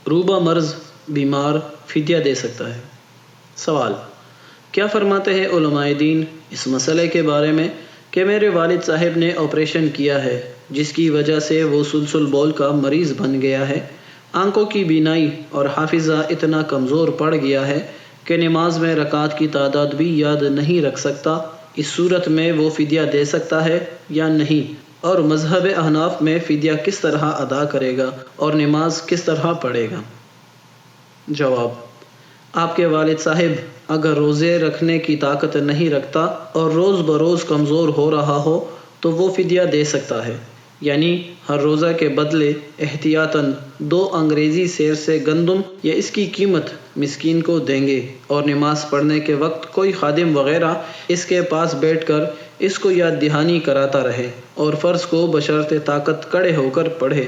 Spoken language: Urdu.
روبہ مرض بیمار فدیہ دے سکتا ہے؟ سوال: کیا فرماتے ہیں علماء دین اس مسئلے کے بارے میں کہ میرے والد صاحب نے آپریشن کیا ہے جس کی وجہ سے وہ سلسل بول کا مریض بن گیا ہے، آنکھوں کی بینائی اور حافظہ اتنا کمزور پڑ گیا ہے کہ نماز میں رکعات کی تعداد بھی یاد نہیں رکھ سکتا، اس صورت میں وہ فدیہ دے سکتا ہے یا نہیں؟ اور مذہب احناف میں فدیہ کس طرح ادا کرے گا اور نماز کس طرح پڑھے گا؟ جواب: آپ کے والد صاحب اگر روزے رکھنے کی طاقت نہیں رکھتا اور روز بروز کمزور ہو رہا ہو تو وہ فدیہ دے سکتا ہے، یعنی ہر روزہ کے بدلے احتیاطاً 2 انگریزی سیر سے گندم یا اس کی قیمت مسکین کو دیں گے، اور نماز پڑھنے کے وقت کوئی خادم وغیرہ اس کے پاس بیٹھ کر اس کو یاد دہانی کراتا رہے اور فرض کو بشرط طاقت کھڑے ہو کر پڑھے۔